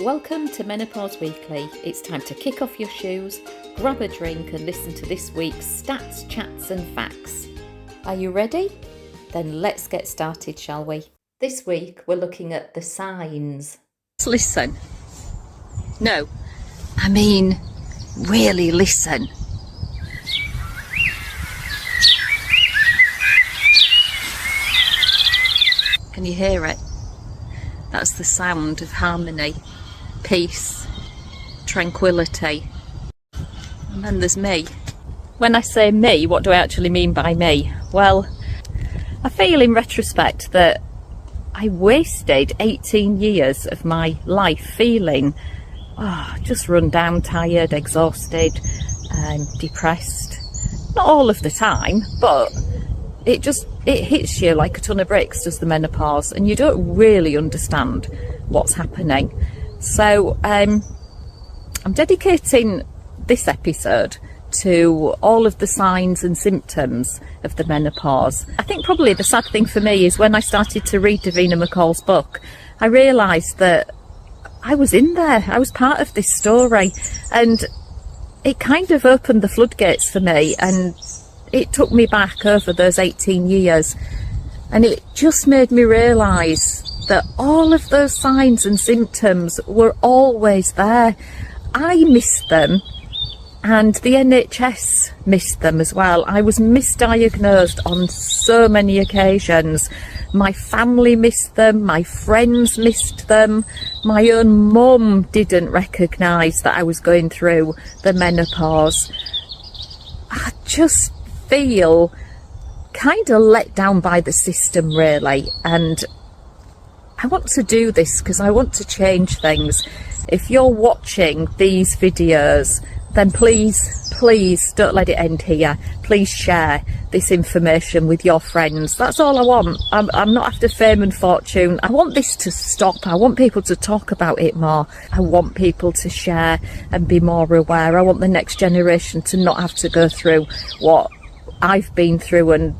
Welcome to Menopause Weekly. It's time to kick off your shoes, grab a drink and listen to this week's stats, chats and facts. Are you ready? Then let's get started, shall we? This week we're looking at the signs. Listen. No, I mean really listen. Can you hear it? That's the sound of harmony, peace, tranquility. And then there's me. When I say me, what do I actually mean by me? Well, I feel in retrospect that I wasted 18 years of my life feeling just run down, tired, exhausted, depressed. Not all of the time, but it hits you like a ton of bricks, does the menopause, and you don't really understand what's happening. So I'm dedicating this episode to all of the signs and symptoms of the menopause. I think probably the sad thing for me is when I started to read Davina McCall's book, I realised that I was in there, I was part of this story, and it kind of opened the floodgates for me, and it took me back over those 18 years, and it just made me realise that all of those signs and symptoms were always there. I missed them, and the NHS missed them as well. I was misdiagnosed on so many occasions. My family missed them, my friends missed them, my own mum didn't recognise that I was going through the menopause. I just feel kind of let down by the system, really, and I want to do this because I want to change things. If you're watching these videos, then please don't let it end here. Please share this information with your friends. That's all I want. I'm not after fame and fortune. I want this to stop. I want people to talk about it more. I want people to share and be more aware. I want the next generation to not have to go through what I've been through and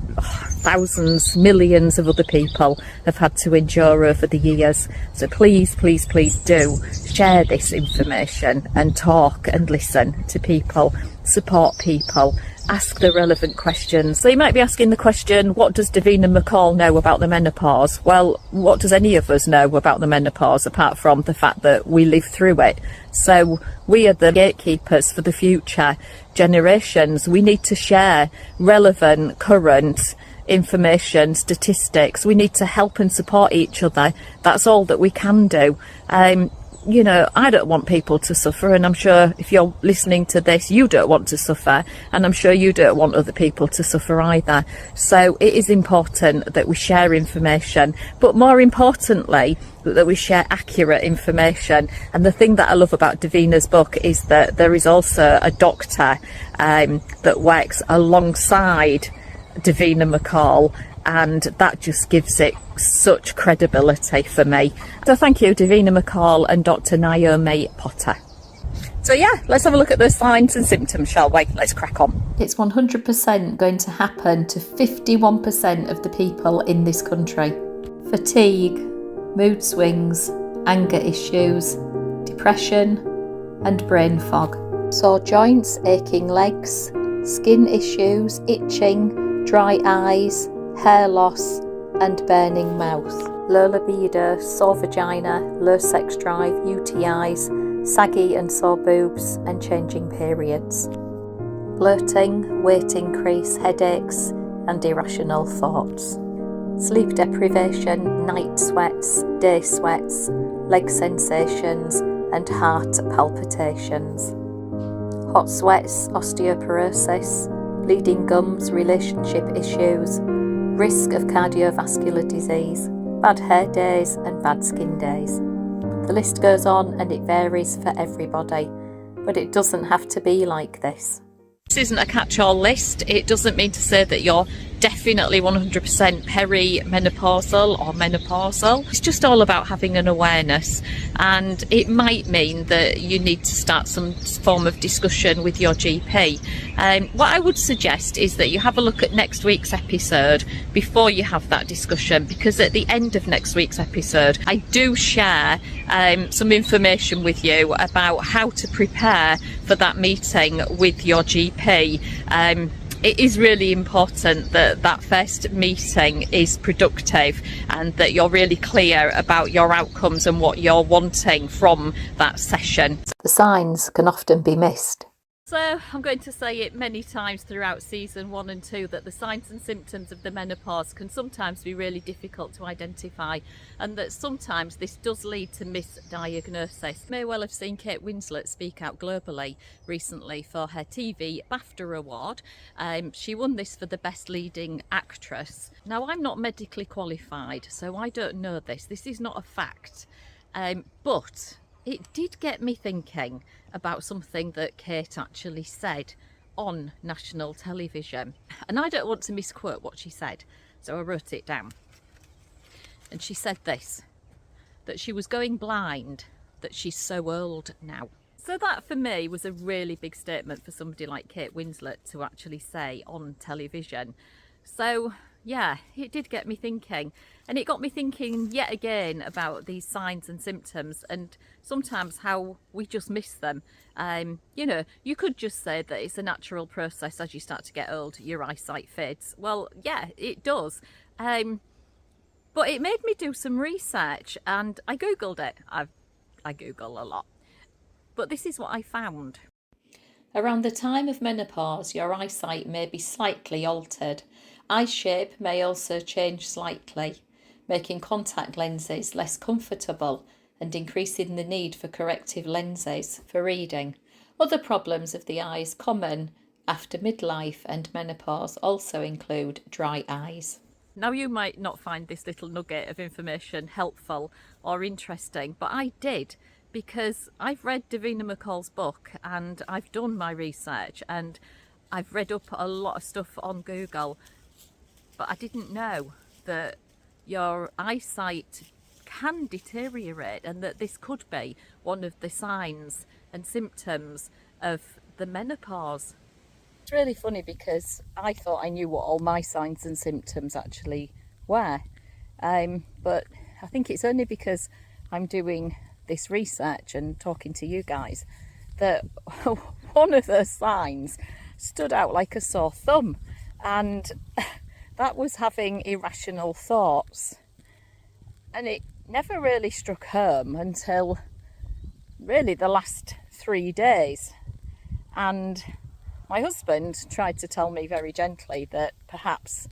thousands, millions of other people have had to endure over the years. So please do share this information and talk and listen to people, support people, ask the relevant questions. So you might be asking the question, what does Davina McCall know about the menopause? Well, what does any of us know about the menopause apart from the fact that we live through it? So we are the gatekeepers for the future generations. We need to share relevant, current information, statistics. We need to help and support each other. That's all that we can do. I don't want people to suffer, and I'm sure if you're listening to this, you don't want to suffer, and I'm sure you don't want other people to suffer either. So it is important that we share information, but more importantly, that we share accurate information. And the thing that I love about Davina's book is that there is also a doctor that works alongside Davina McCall, and that just gives it such credibility for me. So thank you, Davina McCall and Dr. Naomi Potter. So yeah, let's have a look at those signs and symptoms, shall we? Let's crack on. It's 100% going to happen to 51% of the people in this country. Fatigue, mood swings, anger issues, depression and brain fog. Sore joints, aching legs, skin issues, itching, dry eyes, hair loss and burning mouth. Low libido, sore vagina, low sex drive, UTIs, saggy and sore boobs and changing periods. Bloating, weight increase, headaches and irrational thoughts. Sleep deprivation, night sweats, day sweats, leg sensations and heart palpitations. Hot sweats, osteoporosis, bleeding gums, relationship issues, risk of cardiovascular disease, bad hair days and bad skin days. The list goes on and it varies for everybody, but it doesn't have to be like this. This isn't a catch-all list. It doesn't mean to say that you're definitely 100% perimenopausal or menopausal. It's just all about having an awareness, and it might mean that you need to start some form of discussion with your GP. What I would suggest is that you have a look at next week's episode before you have that discussion, because at the end of next week's episode I do share some information with you about how to prepare for that meeting with your GP. It is really important that that first meeting is productive and that you're really clear about your outcomes and what you're wanting from that session. The signs can often be missed. So I'm going to say it many times throughout season 1 and 2 that the signs and symptoms of the menopause can sometimes be really difficult to identify, and that sometimes this does lead to misdiagnosis. You may well have seen Kate Winslet speak out globally recently for her TV BAFTA award. She won this for the best leading actress. Now, I'm not medically qualified, so I don't know this. This is not a fact, but it did get me thinking about something that Kate actually said on national television. And I don't want to misquote what she said, so I wrote it down. And she said this, that she was going blind, that she's so old now. So that for me was a really big statement for somebody like Kate Winslet to actually say on television. So yeah, it did get me thinking, and it got me thinking yet again about these signs and symptoms and sometimes how we just miss them. You know, you could just say that it's a natural process. As you start to get old, your eyesight fades. Well, yeah, it does. But it made me do some research, and I googled it. I Google a lot, but this is what I found. Around the time of menopause, your eyesight may be slightly altered. Eye shape may also change slightly, making contact lenses less comfortable and increasing the need for corrective lenses for reading. Other problems of the eyes common after midlife and menopause also include dry eyes. Now, you might not find this little nugget of information helpful or interesting, but I did, because I've read Davina McCall's book and I've done my research and I've read up a lot of stuff on Google, but I didn't know that your eyesight can deteriorate and that this could be one of the signs and symptoms of the menopause. It's really funny because I thought I knew what all my signs and symptoms actually were, but I think it's only because I'm doing this research and talking to you guys that one of those signs stood out like a sore thumb, and that was having irrational thoughts. And it never really struck home until really the last 3 days, and my husband tried to tell me very gently that perhaps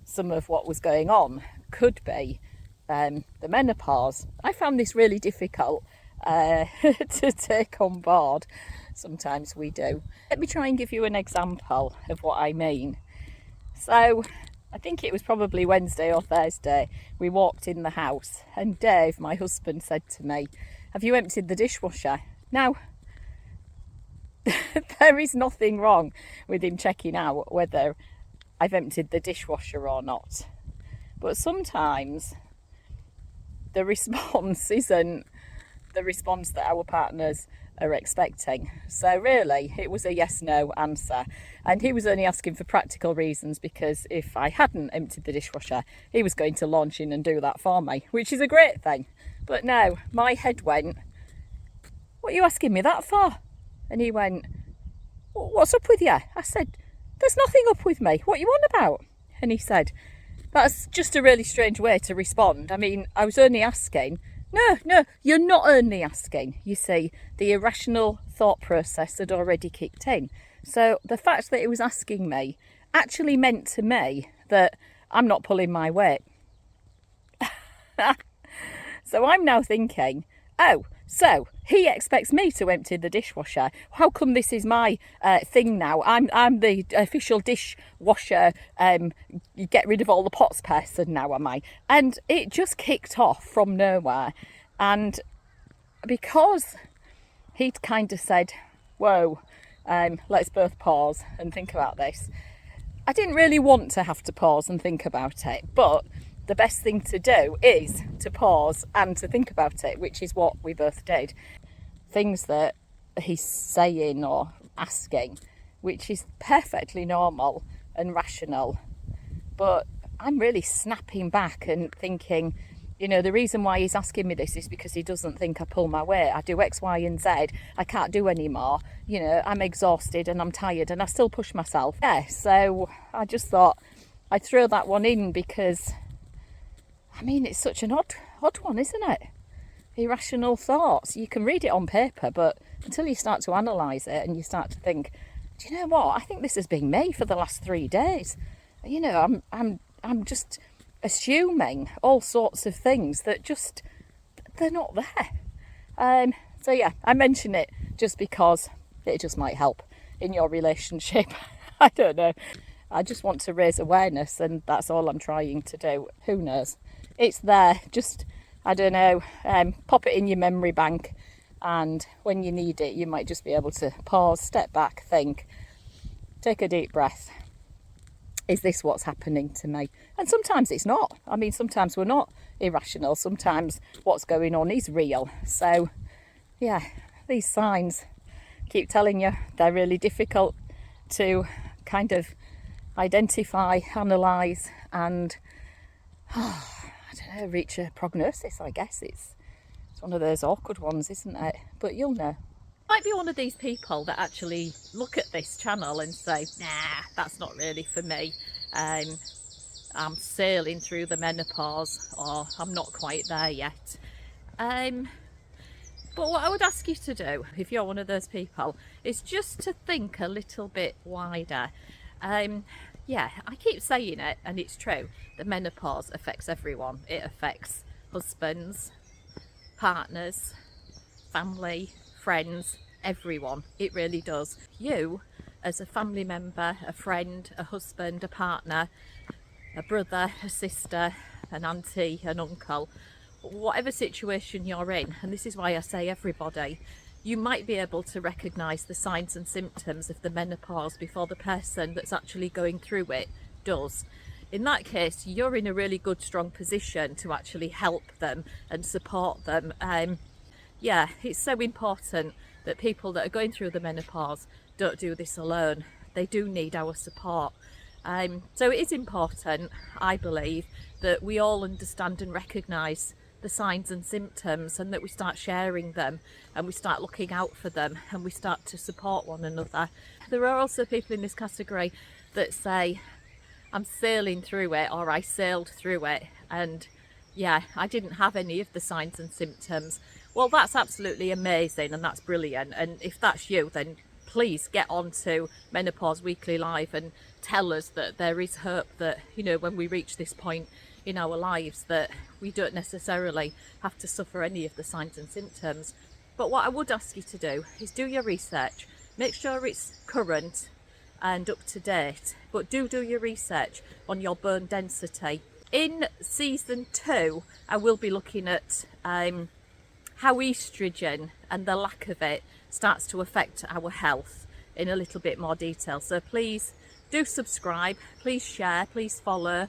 some of what was going on could be the menopause. I found this really difficult to take on board. Sometimes we do. Let me try and give you an example of what I mean. So I think it was probably Wednesday or Thursday, we walked in the house and Dave, my husband, said to me, "Have you emptied the dishwasher?" Now, there is nothing wrong with him checking out whether I've emptied the dishwasher or not. But sometimes the response isn't the response that our partners are expecting. So really, it was a yes/no answer. And he was only asking for practical reasons, because if I hadn't emptied the dishwasher, he was going to launch in and do that for me, which is a great thing. But no, my head went, "What are you asking me that for?" And he went, "What's up with you?" I said, "There's nothing up with me. What are you on about?" And he said, "That's just a really strange way to respond. I mean, I was only asking." No, you're not only asking. You see, the irrational thought process had already kicked in. So the fact that he was asking me actually meant to me that I'm not pulling my weight. So I'm now thinking, oh, so he expects me to empty the dishwasher. How come this is my thing now? I'm the official dishwasher, you get rid of all the pots person now, am I? And it just kicked off from nowhere. And because he'd kind of said, "Whoa, let's both pause and think about this. I didn't really want to have to pause and think about it, but the best thing to do is to pause and to think about it, which is what we both did. Things that he's saying or asking, which is perfectly normal and rational, but I'm really snapping back and thinking, you know, the reason why he's asking me this is because he doesn't think I pull my weight. I do X, Y and Z. I can't do any more. You know, I'm exhausted and I'm tired and I still push myself. Yeah, so I just thought I'd throw that one in because, I mean, it's such an odd one, isn't it? Irrational thoughts. You can read it on paper, but until you start to analyse it and you start to think, do you know what? I think this has been me for the last 3 days. You know, I'm just assuming all sorts of things that just, they're not there. So yeah, I mention it just because it just might help in your relationship. I don't know. I just want to raise awareness and that's all I'm trying to do. Who knows? It's there. Just, I don't know, pop it in your memory bank and when you need it, you might just be able to pause, step back, think, take a deep breath. Is this what's happening to me? And sometimes it's not. I mean, sometimes we're not irrational. Sometimes what's going on is real. So, yeah, these signs, keep telling you, they're really difficult to kind of identify, analyse and, I don't know, reach a prognosis, I guess. It's one of those awkward ones, isn't it? But you'll know. Might be one of these people that actually look at this channel and say, nah, that's not really for me. I'm sailing through the menopause, or I'm not quite there yet. But what I would ask you to do, if you're one of those people, is just to think a little bit wider. Yeah, I keep saying it, and it's true. The menopause affects everyone. It affects husbands, partners, family, friends, everyone. It really does. You, as a family member, a friend, a husband, a partner, a brother, a sister, an auntie, an uncle, whatever situation you're in, and this is why I say everybody, you might be able to recognise the signs and symptoms of the menopause before the person that's actually going through it does. In that case, you're in a really good, strong position to actually help them and support them. Yeah, it's so important that people that are going through the menopause don't do this alone. They do need our support. So it is important, I believe, that we all understand and recognise the signs and symptoms and that we start sharing them and we start looking out for them and we start to support one another. There are also people in this category that say, I'm sailing through it, or I sailed through it, and yeah, I didn't have any of the signs and symptoms. Well, that's absolutely amazing and that's brilliant. And if that's you, then please get on to Menopause Weekly Live and tell us that there is hope, that, you know, when we reach this point in our lives, that we don't necessarily have to suffer any of the signs and symptoms. But what I would ask you to do is do your research. Make sure it's current and up to date, but do your research on your bone density. In season 2, I will be looking at how estrogen and the lack of it starts to affect our health in a little bit more detail. So please do subscribe, please share, please follow.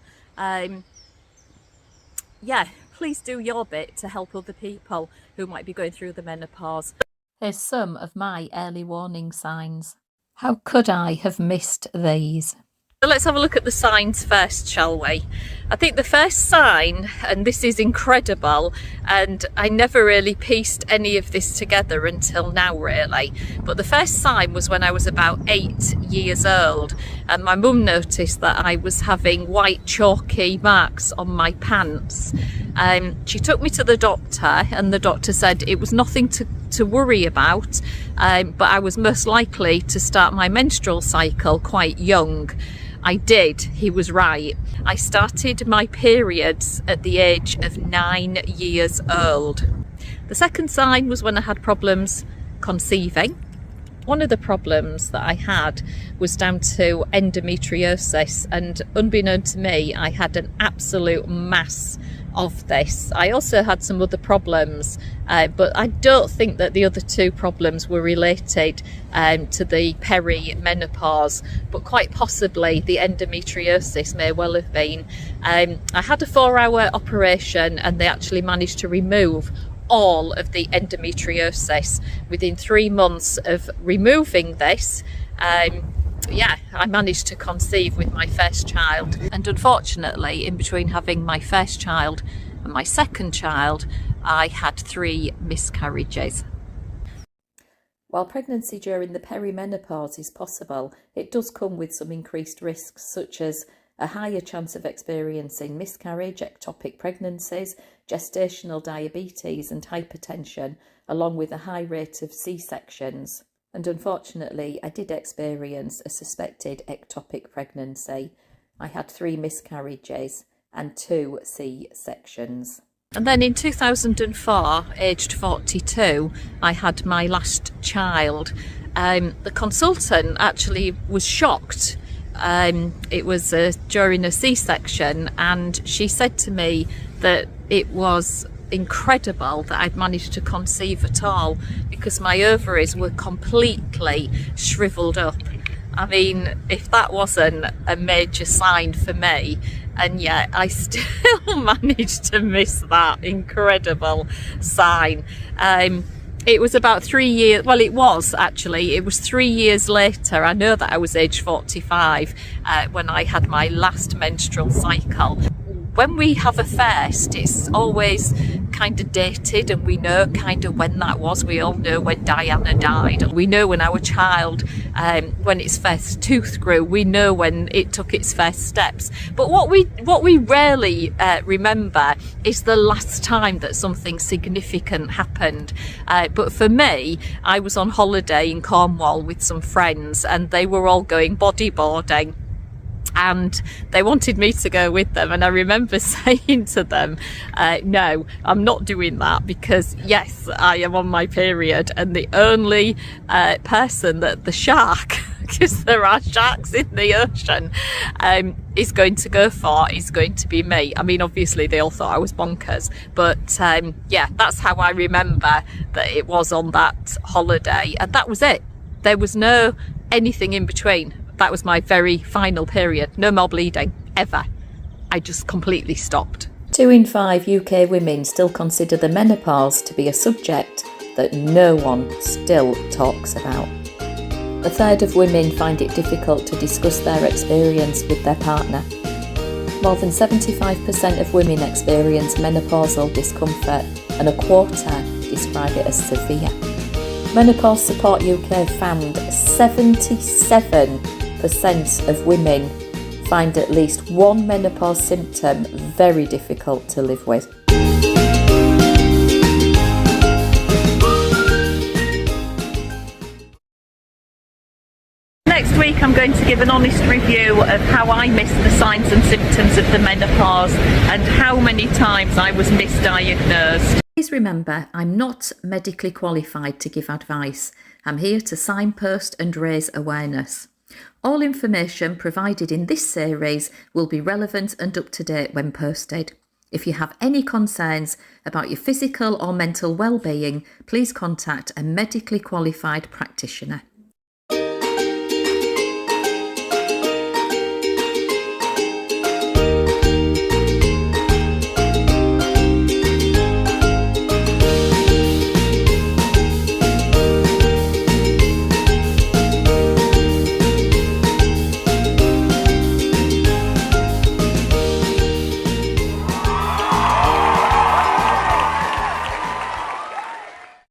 Yeah, please do your bit to help other people who might be going through the menopause. Here's some of my early warning signs. How could I have missed these? So let's have a look at the signs first, shall we? I think the first sign, and this is incredible, and I never really pieced any of this together until now really, but the first sign was when I was about 8 years old, and my mum noticed that I was having white chalky marks on my pants. She took me to the doctor, and the doctor said it was nothing to worry about, but I was most likely to start my menstrual cycle quite young. I did, he was right. I started my periods at the age of 9 years old. The second sign was when I had problems conceiving. One of the problems that I had was down to endometriosis, and unbeknown to me, I had an absolute mass of this. I also had some other problems, but I don't think that the other two problems were related to the perimenopause, but quite possibly the endometriosis may well have been. I had a 4-hour operation, and they actually managed to remove all of the endometriosis within 3 months of removing this. I managed to conceive with my first child, and unfortunately in between having my first child and my second child, I had 3 miscarriages. While pregnancy during the perimenopause is possible, it does come with some increased risks, such as a higher chance of experiencing miscarriage, ectopic pregnancies, gestational diabetes and hypertension, along with a high rate of C-sections. And unfortunately, I did experience a suspected ectopic pregnancy. I had 3 miscarriages and 2 C-sections. And then in 2004, aged 42, I had my last child. The consultant actually was shocked. It was during a C-section, and she said to me that it was incredible that I'd managed to conceive at all, because my ovaries were completely shriveled up. I mean, if that wasn't a major sign for me, and yet I still managed to miss that incredible sign. It was about 3 years, well, it was 3 years later. I know that I was age 45 when I had my last menstrual cycle. When we have a first, it's always kind of dated, and we know kind of when that was. We all know when Diana died. We know when our child, when its first tooth grew. We know when it took its first steps. But what we rarely remember is the last time that something significant happened. But for me, I was on holiday in Cornwall with some friends, and they were all going bodyboarding, and they wanted me to go with them. And I remember saying to them, no, I'm not doing that, because yes, I am on my period, and the only person that the shark, because there are sharks in the ocean, is going to go for is going to be me. I mean, obviously they all thought I was bonkers, but that's how I remember that it was on that holiday, and that was it. There was no anything in between. That was my very final period. No more bleeding, ever. I just completely stopped. 2 in 5 UK women still consider the menopause to be a subject that no one still talks about. A third of women find it difficult to discuss their experience with their partner. More than 75% of women experience menopausal discomfort, and a quarter describe it as severe. Menopause Support UK found 77% of women find at least one menopause symptom very difficult to live with. Next week I'm going to give an honest review of how I missed the signs and symptoms of the menopause, and how many times I was misdiagnosed. Please remember, I'm not medically qualified to give advice. I'm here to signpost and raise awareness. All information provided in this series will be relevant and up to date when posted. If you have any concerns about your physical or mental well-being, please contact a medically qualified practitioner.